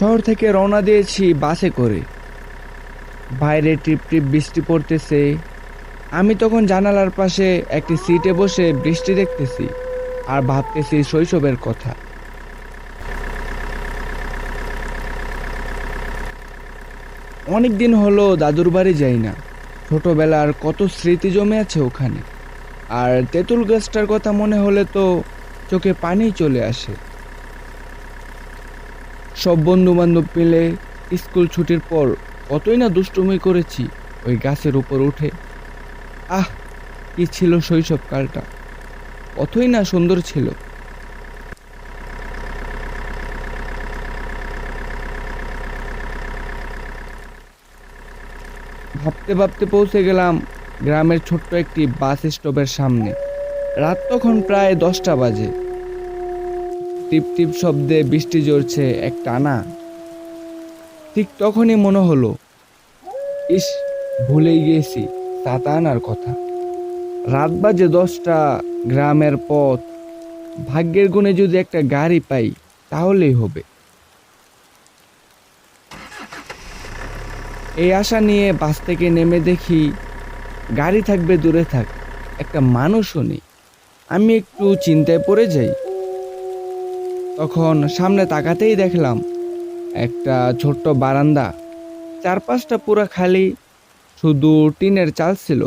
শহর থেকে রওনা দিয়েছি বাসে করে। বাইরে টিপ টিপ বৃষ্টি পড়তেছে। আমি তখন জানালার পাশে একটি সিটে বসে বৃষ্টি দেখতেছি আর ভাবতেছি শৈশবের কথা। অনেক দিন হলো দাদুর বাড়ি যাই না। ছোটবেলার কত স্মৃতি জমে আছে ওখানে। আর তেঁতুল গাছটার কথা মনে হলে তো চোখে পানি চলে আসে। সব বন্ধু বান্ধব মিলে স্কুল ছুটির পর কতই না দুষ্টুমি করেছি ওই গাছের উপর উঠে। আহ, কি ছিল শৈশবকালটা, কতই না সুন্দর ছিল। ভাবতে ভাবতে পৌঁছে গেলাম গ্রামের ছোট্ট একটি বাস স্টপের সামনে। রাত তখন প্রায় 10টা বাজে। টিপ টিপ শব্দে বৃষ্টি ঝরছে এক টানা। ঠিক তখনই মনে হলো, ইস, ভুলেই গিয়েছি ছাতা আনার কথা। রাত বাজে 10টা, গ্রামের পথ, ভাগ্যের গুণে যদি একটা গাড়ি পাই তাহলেই হবে। এই আশা নিয়ে বাস থেকে নেমে দেখি গাড়ি থাকবে দূরে থাক, একটা মানুষও নেই। আমি একটু চিন্তায় পড়ে যাই। তখন সামনে তাকাতেই দেখলাম একটা ছোট্ট বারান্দা, চারপাশটা পুরো খালি, শুধু টিনের চাল ছিল।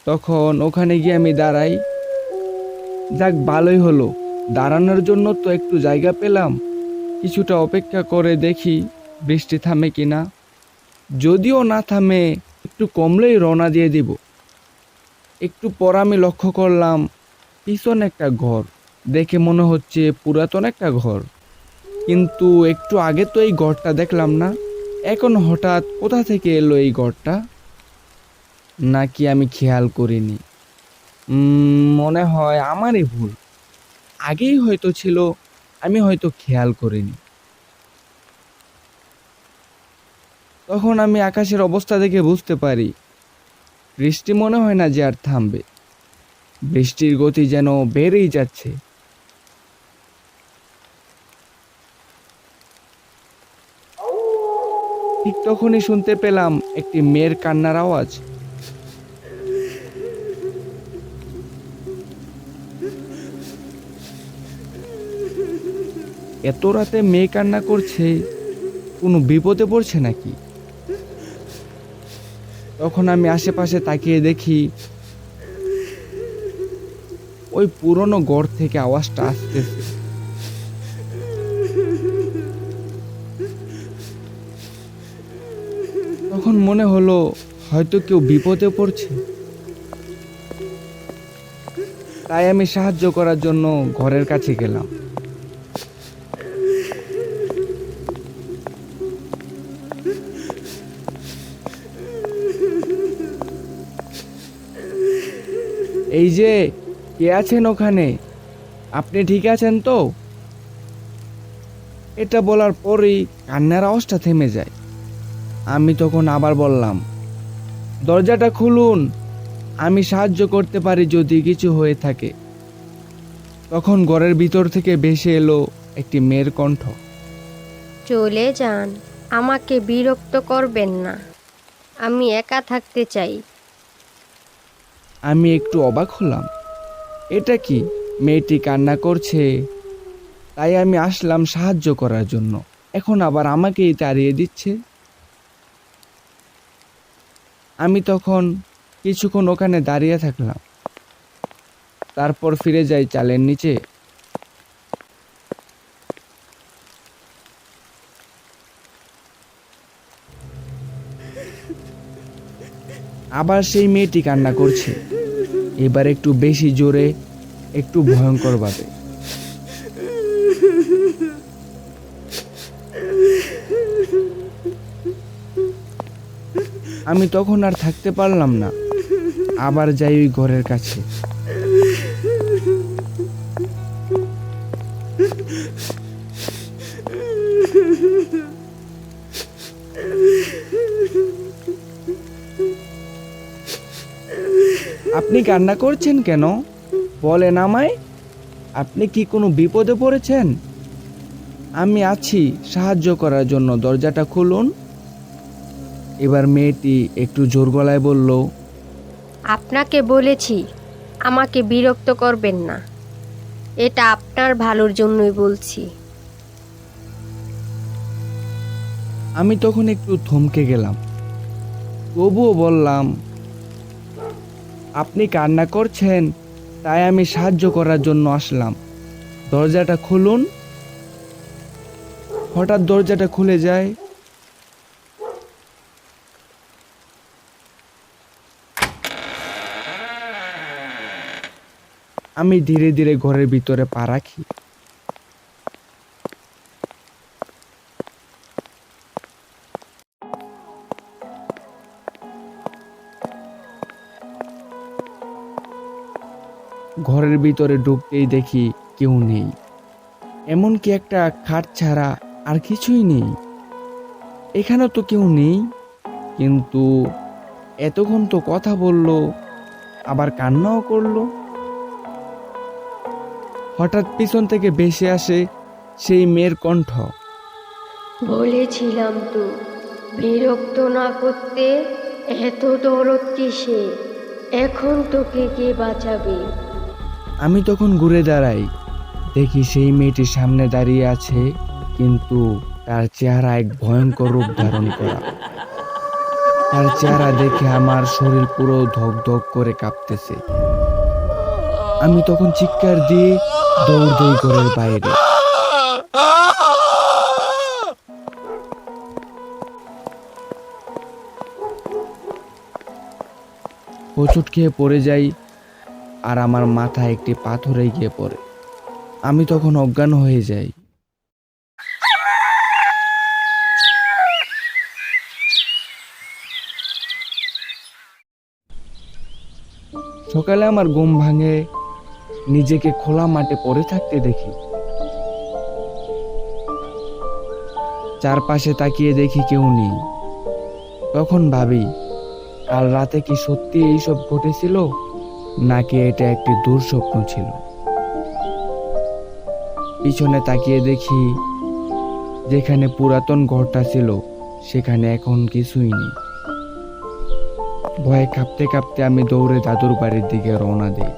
তখন ওখানে গিয়ে আমি দাঁড়াই। যাক, ভালোই হলো, দাঁড়ানোর জন্য তো একটু জায়গা পেলাম। কিছুটা অপেক্ষা করে দেখি বৃষ্টি থামে কিনা। যদিও না থামে, একটু কমলেই রওনা দিয়ে দিব। একটু পর আমি লক্ষ্য করলাম পিছনে একটা ঘর। দেখে মনে হচ্ছে পুরাতন একটা ঘর, কিন্তু একটু আগে তো এই ঘরটা দেখলাম না। এখন হঠাৎ কোথা থেকে এলো এই ঘরটা? নাকি আমি খেয়াল করিনি? মনে হয় আমারই ভুল। আগেই হয়তো ছিল, আমি হয়তো খেয়াল করিনি। তখন আমি আকাশের অবস্থা দেখে বুঝতে পারি বৃষ্টি মনে হয় না যে আর থামবে। বৃষ্টির গতি যেন বেড়েই যাচ্ছে। ঠিক তখনই শুনতে পেলাম একটি মেয়ের কান্নার আওয়াজ। এত রাতে মেয়ে কান্না করছে, কোনো বিপদে পড়ছে নাকি? তখন আমি আশেপাশে তাকিয়ে দেখি ওই পুরনো ঘর থেকে আওয়াজটা আসতেছে। তখন মনে হলো হয়তো কেউ বিপদে পড়ছে। তাই আমি সাহায্য করার জন্য ঘরের কাছে গেলাম। এই যে, কে আছেন ওখানে? আপনি ঠিক আছেন তো? এটা বলার পরেই কান্নার আওয়াজটা থেমে যায়। আমি তখন আবার বললাম, দরজাটা খুলুন, আমি সাহায্য করতে পারি যদি কিছু হয়ে থাকে। তখন ঘরের ভিতর থেকে ভেসে এলো একটি মেয়ের কণ্ঠ। চলে যান, আমাকে বিরক্ত করবেন না, আমি একা থাকতে চাই। আমি একটু অবাক হলাম, এটা কি, মেয়েটি কান্না করছে, তাই আমি আসলাম সাহায্য করার জন্য, এখন আবার আমাকেই তাড়িয়ে দিচ্ছে। আমি তখন কিছুক্ষণ ওখানে দাঁড়িয়ে থাকলাম, তারপর ফিরে যাই চালের নিচে। আবার সেই মেয়েটি কান্না করছে, এবার একটু বেশি জোরে, একটু ভয়ঙ্করভাবে। আমি তখন আর থাকতে পারলাম না, আবার যাই ওই ঘরের কাছে। আপনি কান্না করছেন কেন? বলেন আমায়, আপনি কি কোনো বিপদে পড়েছেন? আমি আছি সাহায্য করার জন্য, দরজাটা খুলুন। এবার মেয়েটি একটু জোর গলায় বলল, আপনাকে বলেছি আমাকে বিরক্ত করবেন না, এটা আপনার ভালোর জন্যই বলছি। আমি তখন একটু থমকে গেলাম, তবুও বললাম, আপনি কান্না করছেন, তাই আমি সাহায্য করার জন্য আসলাম, দরজাটা খুলুন। হঠাৎ দরজাটা খুলে যায়। আমি ধীরে ধীরে ঘরের ভিতরে পা রাখি। ঘরের ভিতরে ঢুকতেই দেখি কেউ নেই, এমনকি একটা খাট ছাড়া আর কিছুই নেই। এখানে তো কেউ নেই, কিন্তু এতক্ষণ তো কথা বললো, আবার কান্নাও করলো। হঠাৎ পিছন থেকে ভেসে আসে সেই মেয়ের কণ্ঠ। বলেছিলাম তো বিরক্ত না করতে, এত দরদ কিসে? এখন তোকে কে বাঁচাবে? আমি তখন ঘুরে দাঁড়াই, দেখি সেই মেয়েটি সামনে দাঁড়িয়ে আছে, কিন্তু তার চেহারা এক ভয়ঙ্কর রূপ ধারণ করা। তার চেহারা দেখে আমার শরীর পুরো ধক ধক করে কাঁপতেছে। আমি তখন চিৎকার দিয়ে দৌড় দেই ঘরের বাইরে। হোঁচট খেয়ে পড়ে যাই, আর আমার মাথায় একটি পাথরে গিয়ে পড়ে। আমি তখন অজ্ঞান হয়ে যাই। সকালে আমার ঘুম ভাঙে, নিজেকে খোলা মাঠে পড়ে থাকতে দেখি। চারপাশে তাকিয়ে দেখি কেউ নেই। তখন ভাবি, কাল রাতে কি সত্যি এইসব ঘটেছিল, নাকি এটা একটি দুঃস্বপ্ন ছিল। পিছনে তাকিয়ে দেখি, যেখানে পুরাতন ঘরটা ছিল সেখানে এখন কিছুই নেই। ভয়ে কাঁপতে কাঁপতে আমি দৌড়ে দাদুর বাড়ির দিকে রওনা দিই।